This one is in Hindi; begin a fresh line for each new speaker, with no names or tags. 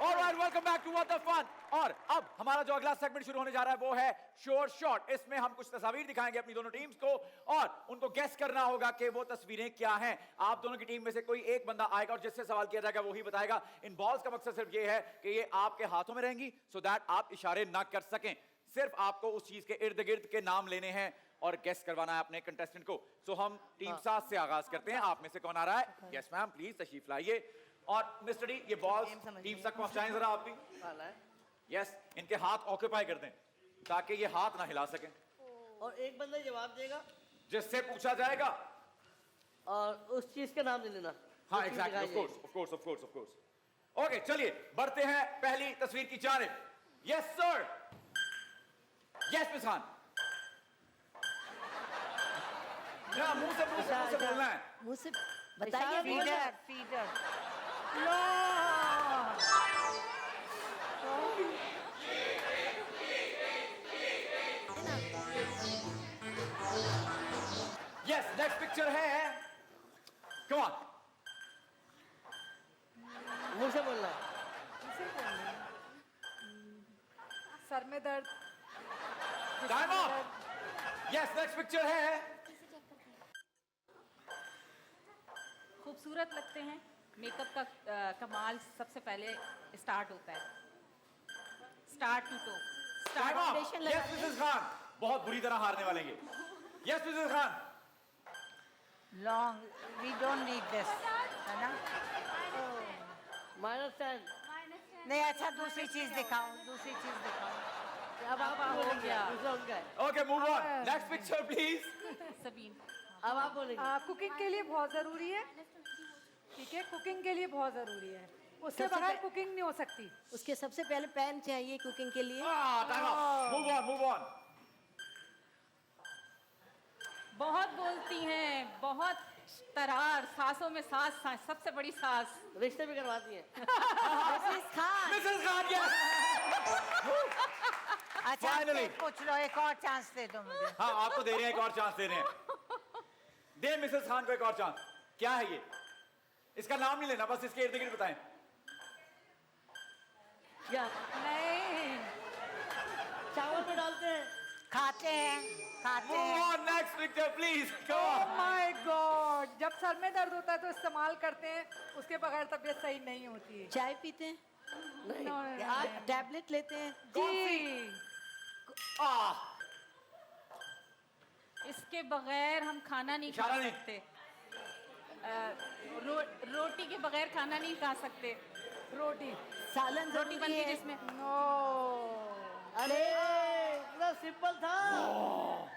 Alright, welcome back to what the fun. और अब हमारा जो अगला सेगमेंट शुरू होने जा रहा है वो है शोर शॉट। इसमें हम कुछ तस्वीर दिखाएंगे अपनी दोनों टीम्स को और उनको गेस करना होगा कि वो तस्वीरें क्या हैं। आप दोनों की टीम में से कोई एक बंदा आएगा और जिससे सवाल किया जाएगा वही बताएगा। इन बॉल्स का मकसद सिर्फ ये है कि ये आपके हाथों में रहेंगी सो दैट आप इशारे ना कर सकें। सिर्फ आपको उस चीज के इर्द गिर्द के नाम लेने हैं और गेस करवाना है अपने कंटेस्टेंट को। सो हम टीम 7 से आगाज करते हैं। आप में से कौन आ रहा है? यस मैम, प्लीज तशरीफ लाइए। और मिस्टर डी, ये बॉल्स टीम तक पहुंचाएं जरा आप भी। यस, इनके हाथ ऑक्यूपाई कर दें ताकि ये हाथ ना हिला सकें।
और एक बंदा जवाब देगा
जिससे पूछा जाएगा
और उस चीज का नाम ले लेना।
हाँ एग्जैक्टली, ऑफ कोर्स। ओके, चलिए बढ़ते हैं पहली तस्वीर की जानिब। Yes sir, yes miss Khan. ना मुंह से बोलना है।
मुंह से बताइए।
फीडर
यस, नेक्स्ट पिक्चर है। कम ऑन,
मुंह से बोलना है।
सर में दर्द।
Time off. Yes, next picture है।
खूबसूरत लगते हैं। मेकअप का कमाल सबसे पहले स्टार्ट होता है, start to toe.
Time off. Yes Mrs Khan, बहुत बुरी तरह हारने वाले हैं। Yes Mrs Khan.
Long, we don't need this, है ना?
-10।
नहीं, अच्छा दूसरी चीज दिखाओ, दूसरी चीज दिखाओ।
अब आप
हो
बोलेंगे,
गया।
दूसरा उनका है।
Okay, move on. Next picture please.
Sabeen,
अब आप बोलेंगे।
कुकिंग के लिए बहुत जरूरी है, ठीक है? कुकिंग के लिए बहुत जरूरी है, उसके
सबसे
बगैर
पह-
कुकिंग नहीं हो सकती।
उसके सबसे पहले पैन चाहिए कुकिंग के लिए।
Time of. Move on.
बहुत बोलती हैं, बहुत तरार, सासों में सास, सबसे बड़ी सास।
रिश्ते भी करवाती है।
Mrs Khan.
Mrs Khan, yes.
अच्छा
Finally.
एक पूछ लो, एक और चांस दे दो मुझे।
हाँ, आपको दे रहे हैं, एक और चांस दे रहे हैं। दे मिसेस खान को एक और चांस। क्या है ये? इसका नाम नहीं लेना, बस इसके इर्द गिर्द बताएं।
क्या
नहीं,
चावल में डालते हैं?
खाते हैं, खाते
मूव
हैं।
On, next picture please. Come
oh
on.
My God, जब सर में दर्द होता है तो इस्तेमाल करते हैं, उसके बगैर तबीयत सही नहीं होती है।
चाय पीते हैं?
नहीं।
आज टैबलेट लेते हैं?
जी,
इसके बगैर हम खाना नहीं खा
इशारा नहीं।
सकते। रोटी के बगैर खाना नहीं खा सकते।
रोटी।
सालन
रोटी बनती है
है
जिसमें
नो,
अरे इतना सिंपल था।